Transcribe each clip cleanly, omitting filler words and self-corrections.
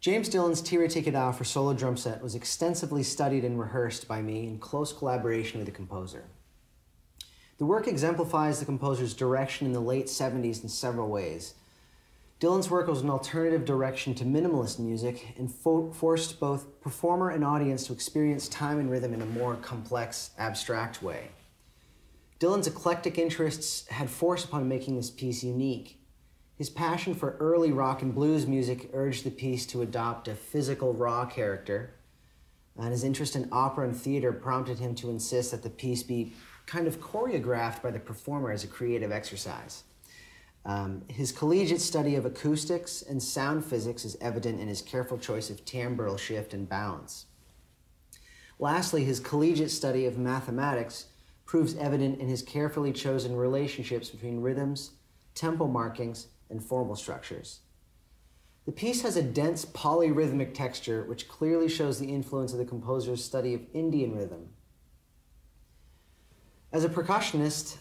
James Dillon's Ti Ke Dha for solo drum set was extensively studied and rehearsed by me in close collaboration with the composer. The work exemplifies the composer's direction in the late 70s in several ways. Dillon's work was an alternative direction to minimalist music and forced both performer and audience to experience time and rhythm in a more complex, abstract way. Dillon's eclectic interests had force upon making this piece unique. His passion for early rock and blues music urged the piece to adopt a physical, raw character, and his interest in opera and theater prompted him to insist that the piece be kind of choreographed by the performer as a creative exercise. His collegiate study of acoustics and sound physics is evident in his careful choice of timbral shift and balance. Lastly, his collegiate study of mathematics proves evident in his carefully chosen relationships between rhythms, tempo markings, and formal structures. The piece has a dense polyrhythmic texture which clearly shows the influence of the composer's study of Indian rhythm. As a percussionist,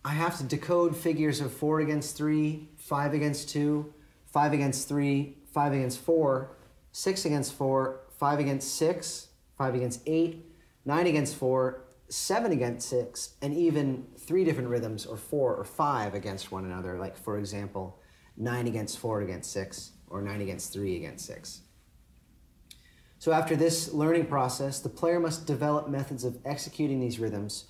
I have to decode figures of 4 against 3, 5 against 2, 5 against 3, 5 against 4, 6 against 4, 5 against 6, 5 against 8, 9 against 4, 7 against 6, and even 3 different rhythms, or 4 or 5 against one another, like, for example, 9 against 4 against 6, or 9 against 3 against 6. So after this learning process, the player must develop methods of executing these rhythms,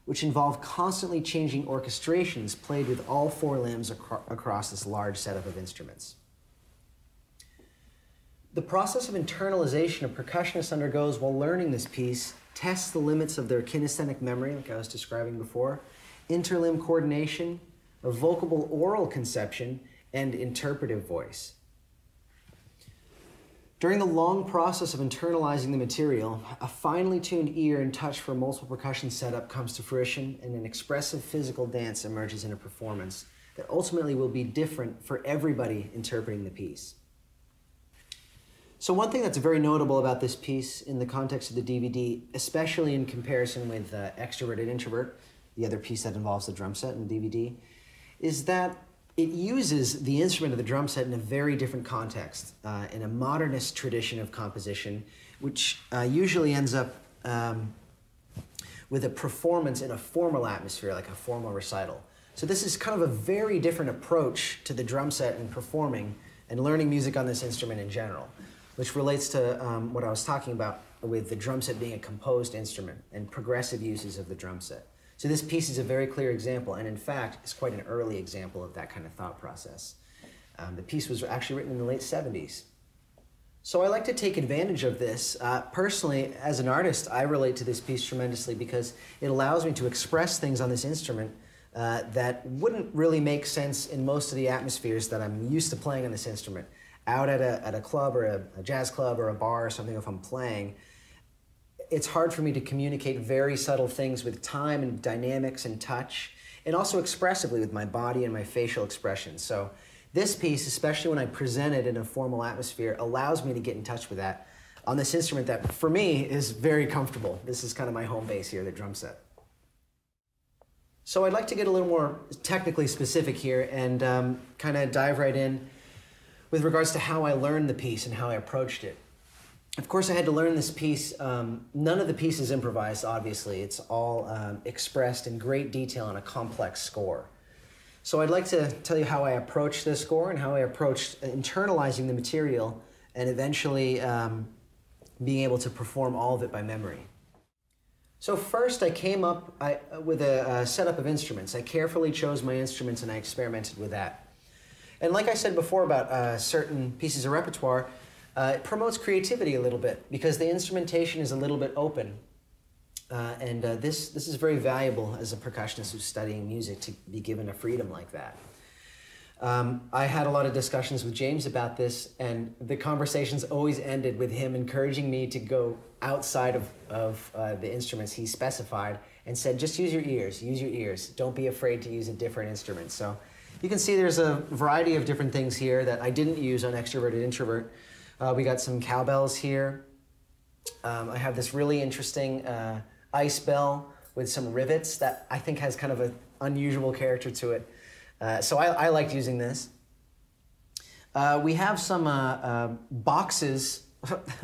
which involve constantly changing orchestrations played with all 4 limbs across this large setup of instruments. The process of internalization a percussionist undergoes while learning this piece tests the limits of their kinesthetic memory, like I was describing before, interlimb coordination, a vocable oral conception, and interpretive voice. During the long process of internalizing the material, a finely tuned ear and touch for a multiple percussion setup comes to fruition, and an expressive physical dance emerges in a performance that ultimately will be different for everybody interpreting the piece. So one thing that's very notable about this piece in the context of the DVD, especially in comparison with Extroverted Introvert, the other piece that involves the drum set in the DVD, is that it uses the instrument of the drum set in a very different context, in a modernist tradition of composition, which usually ends up with a performance in a formal atmosphere, like a formal recital. So this is kind of a very different approach to the drum set and performing and learning music on this instrument in general, which relates to what I was talking about with the drum set being a composed instrument and progressive uses of the drum set. So this piece is a very clear example, and in fact, it's quite an early example of that kind of thought process. The piece was actually written in the late 70s. So I like to take advantage of this. Personally, as an artist, I relate to this piece tremendously because it allows me to express things on this instrument that wouldn't really make sense in most of the atmospheres that I'm used to playing on this instrument. Out at a club or a jazz club or a bar or something, if I'm playing, it's hard for me to communicate very subtle things with time and dynamics and touch, and also expressively with my body and my facial expressions. So this piece, especially when I present it in a formal atmosphere, allows me to get in touch with that on this instrument that, for me, is very comfortable. This is kind of my home base here, the drum set. So I'd like to get a little more technically specific here and kind of dive right in with regards to how I learned the piece and how I approached it. Of course, I had to learn this piece. None of the piece is improvised, obviously. It's all expressed in great detail on a complex score. So I'd like to tell you how I approached this score and how I approached internalizing the material and eventually being able to perform all of it by memory. So first, I came up with a setup of instruments. I carefully chose my instruments and I experimented with that. And like I said before about certain pieces of repertoire, it promotes creativity a little bit because the instrumentation is a little bit open. This is very valuable as a percussionist who's studying music to be given a freedom like that. I had a lot of discussions with James about this, and the conversations always ended with him encouraging me to go outside of the instruments he specified and said, just use your ears. Don't be afraid to use a different instrument. So you can see there's a variety of different things here that I didn't use on Extroverted Introvert. We got some cowbells here. I have this really interesting ice bell with some rivets that I think has kind of an unusual character to it. So I liked using this. We have some boxes.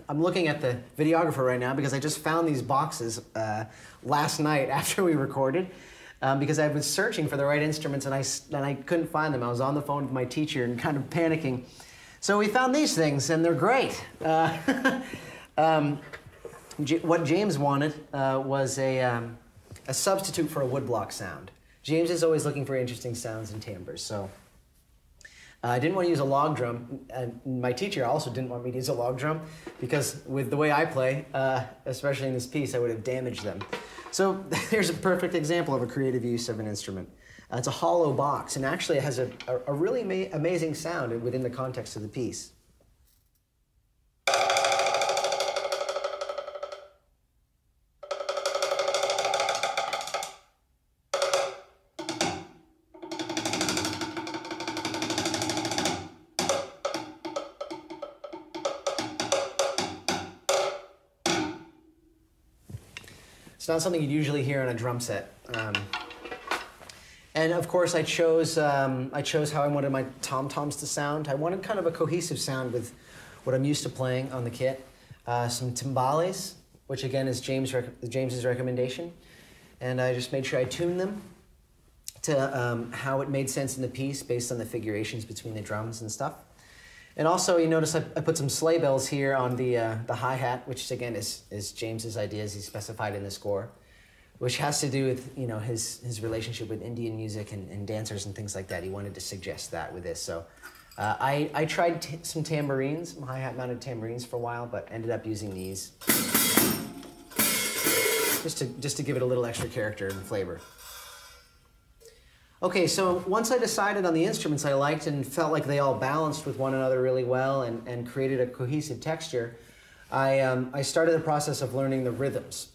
I'm looking at the videographer right now because I just found these boxes last night after we recorded because I was searching for the right instruments and I couldn't find them. I was on the phone with my teacher and kind of panicking. So we found these things and they're great. What James wanted was a substitute for a woodblock sound. James is always looking for interesting sounds and timbres, so I didn't want to use a log drum, and my teacher also didn't want me to use a log drum because with the way I play, especially in this piece, I would have damaged them. So here's a perfect example of a creative use of an instrument. It's a hollow box, and actually it has a really amazing sound within the context of the piece. It's not something you'd usually hear on a drum set. And of course, I chose how I wanted my tom-toms to sound. I wanted kind of a cohesive sound with what I'm used to playing on the kit. Some timbales, which again is James's recommendation. And I just made sure I tuned them to how it made sense in the piece based on the figurations between the drums and stuff. And also, you notice I put some sleigh bells here on the hi-hat, which again is James's ideas. He specified in the score, which has to do with his relationship with Indian music and dancers and things like that. He wanted to suggest that with this. So I tried some tambourines, some hi-hat mounted tambourines for a while, but ended up using these just to give it a little extra character and flavor. Okay, so once I decided on the instruments I liked and felt like they all balanced with one another really well and created a cohesive texture, I started the process of learning the rhythms.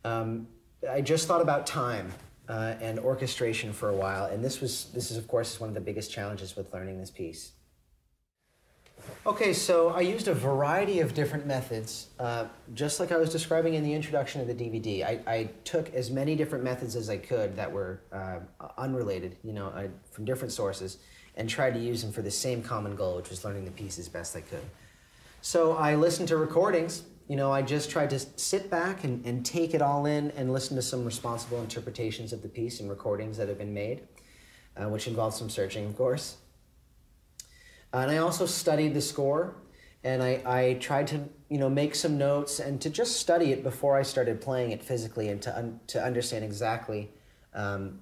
I just thought about time and orchestration for a while, and this is of course one of the biggest challenges with learning this piece. Okay, so I used a variety of different methods, just like I was describing in the introduction of the DVD. I took as many different methods as I could that were unrelated, from different sources, and tried to use them for the same common goal, which was learning the piece as best I could. So I listened to recordings. I just tried to sit back and take it all in and listen to some responsible interpretations of the piece and recordings that have been made, which involved some searching, of course. And I also studied the score, and I tried to make some notes and to just study it before I started playing it physically and to understand exactly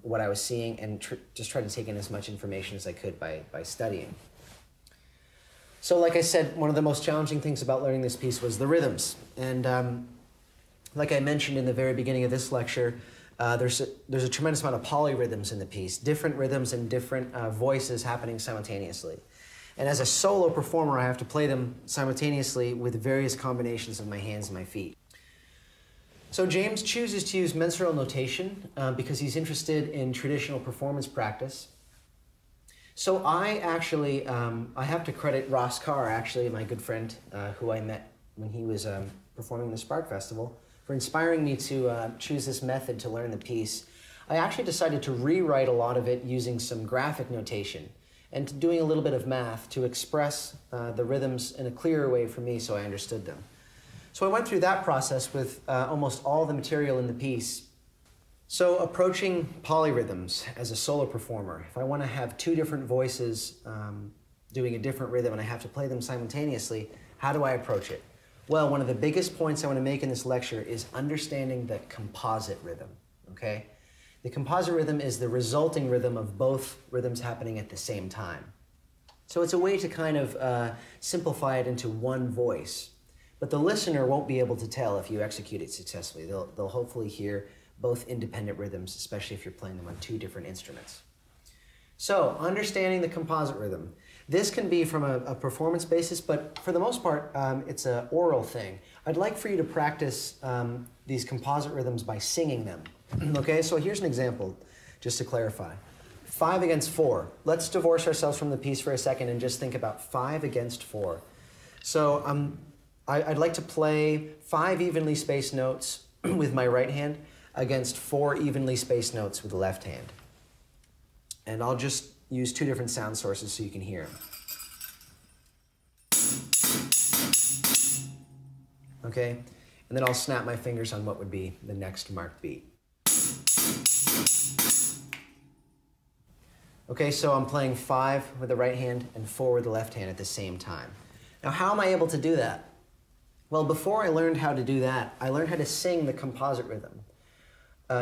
what I was seeing and just try to take in as much information as I could by studying. So like I said, one of the most challenging things about learning this piece was the rhythms. And like I mentioned in the very beginning of this lecture, there's a tremendous amount of polyrhythms in the piece, different rhythms and different voices happening simultaneously. And as a solo performer, I have to play them simultaneously with various combinations of my hands and my feet. So James chooses to use mensural notation because he's interested in traditional performance practice. So I actually, I have to credit Ross Carr, actually, my good friend, who I met when he was performing the Spark Festival, for inspiring me to choose this method to learn the piece. I actually decided to rewrite a lot of it using some graphic notation and doing a little bit of math to express the rhythms in a clearer way for me so I understood them. So I went through that process with almost all the material in the piece. So approaching polyrhythms as a solo performer, if I want to have two different voices doing a different rhythm and I have to play them simultaneously, how do I approach it? Well, one of the biggest points I want to make in this lecture is understanding the composite rhythm, okay? The composite rhythm is the resulting rhythm of both rhythms happening at the same time. So it's a way to kind of simplify it into one voice. But the listener won't be able to tell if you execute it successfully. They'll hopefully hear both independent rhythms, especially if you're playing them on two different instruments. So understanding the composite rhythm. This can be from a performance basis, but for the most part, it's an oral thing. I'd like for you to practice these composite rhythms by singing them. Okay, so here's an example, just to clarify. 5 against 4. Let's divorce ourselves from the piece for a second and just think about 5 against 4. So I'd like to play 5 evenly spaced notes with my right hand against 4 evenly spaced notes with the left hand. And I'll just use 2 different sound sources so you can hear them. okay? And then I'll snap my fingers on what would be the next marked beat. Okay, so I'm playing 5 with the right hand and 4 with the left hand at the same time. Now, how am I able to do that? Well, before I learned how to do that, I learned how to sing the composite rhythm.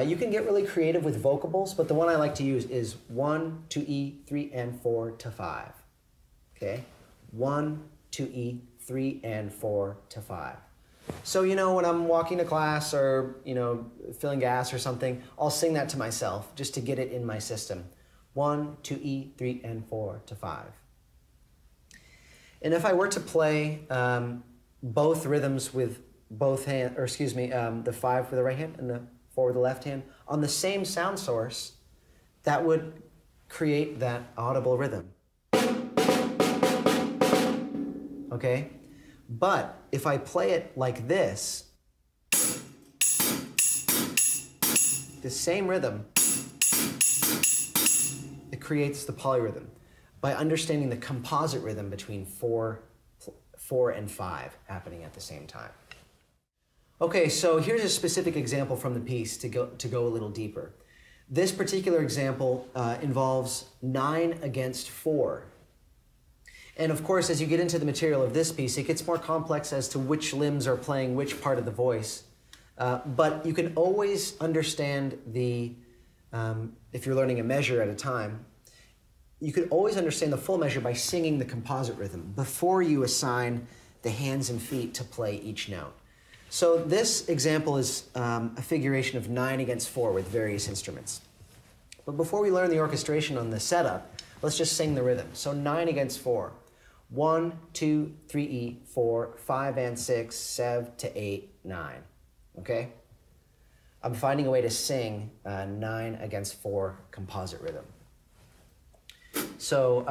You can get really creative with vocables, but the one I like to use is 1, 2E, 3, and 4 to 5. Okay? 1, 2E, 3, and 4 to 5. So, you know, when I'm walking to class or, you know, filling gas or something, I'll sing that to myself just to get it in my system. 1, 2E, 3, and 4 to 5. And if I were to play both rhythms with both hands, or excuse me, the 5 with the right hand and the 4 with the left hand, on the same sound source, that would create that audible rhythm. Okay? But if I play it like this, the same rhythm, it creates the polyrhythm by understanding the composite rhythm between 4 and 5 happening at the same time. Okay, so here's a specific example from the piece to go a little deeper. This particular example involves 9 against 4. And of course, as you get into the material of this piece, it gets more complex as to which limbs are playing which part of the voice. But you can always understand the, if you're learning a measure at a time, you could always understand the full measure by singing the composite rhythm before you assign the hands and feet to play each note. So this example is a figuration of 9 against 4 with various instruments. But before we learn the orchestration on the setup, let's just sing the rhythm. So 9 against 4. 1, 2, 3, 4, 5 and 6, 7 to 8, 9. Okay? I'm finding a way to sing 9 against 4 composite rhythm. So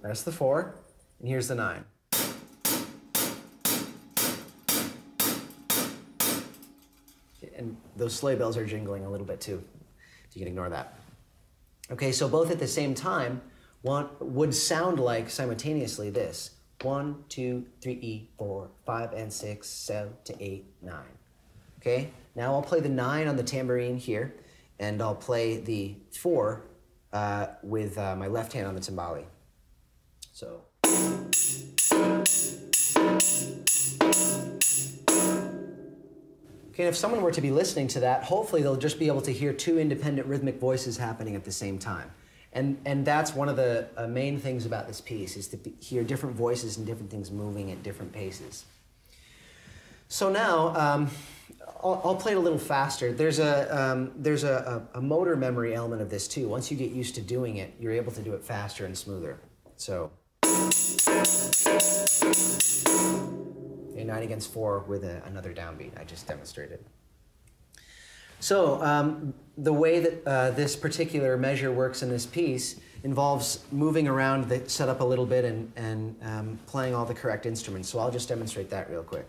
that's the 4, and here's the 9. And those sleigh bells are jingling a little bit too. You can ignore that. Okay, so both at the same time would sound like simultaneously this. 1, 2, 3, 4, 5 and 6, 7 to 8, 9. Okay, now I'll play the 9 on the tambourine here, and I'll play the 4 with my left hand on the timbali. So. Okay, and if someone were to be listening to that, hopefully they'll just be able to hear 2 independent rhythmic voices happening at the same time. And that's one of the main things about this piece, is to hear different voices and different things moving at different paces. So now, I'll play it a little faster. There's a motor memory element of this too. Once you get used to doing it, you're able to do it faster and smoother. So. Okay, 9 against 4 with another downbeat I just demonstrated. So the way that this particular measure works in this piece involves moving around the setup a little bit and playing all the correct instruments. So I'll just demonstrate that real quick.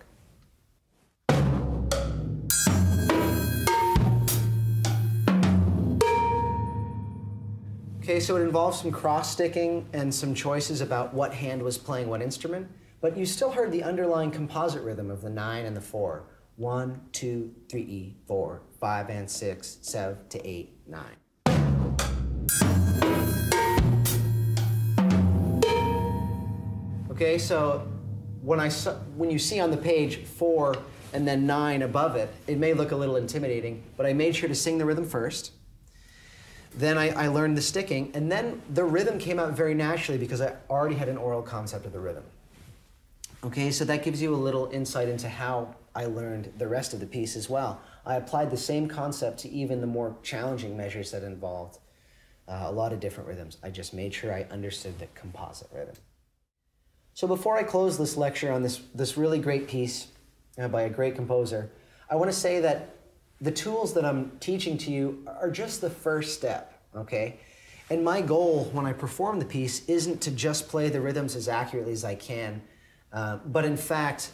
Okay, so it involves some cross-sticking and some choices about what hand was playing what instrument, but you still heard the underlying composite rhythm of the 9 and the 4. 1, 2, 3, 4, 5 and 6, 7 to 8, 9. Okay, so when you see on the page 4 and then 9 above it, it may look a little intimidating, but I made sure to sing the rhythm first. Then I learned the sticking, and then the rhythm came out very naturally because I already had an oral concept of the rhythm. Okay, so that gives you a little insight into how I learned the rest of the piece as well. I applied the same concept to even the more challenging measures that involved a lot of different rhythms. I just made sure I understood the composite rhythm. So before I close this lecture on this really great piece by a great composer, I want to say that the tools that I'm teaching to you are just the first step, okay? And my goal when I perform the piece isn't to just play the rhythms as accurately as I can, but in fact,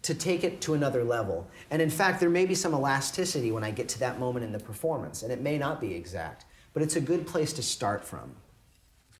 to take it to another level. And in fact, there may be some elasticity when I get to that moment in the performance, and it may not be exact, but it's a good place to start from.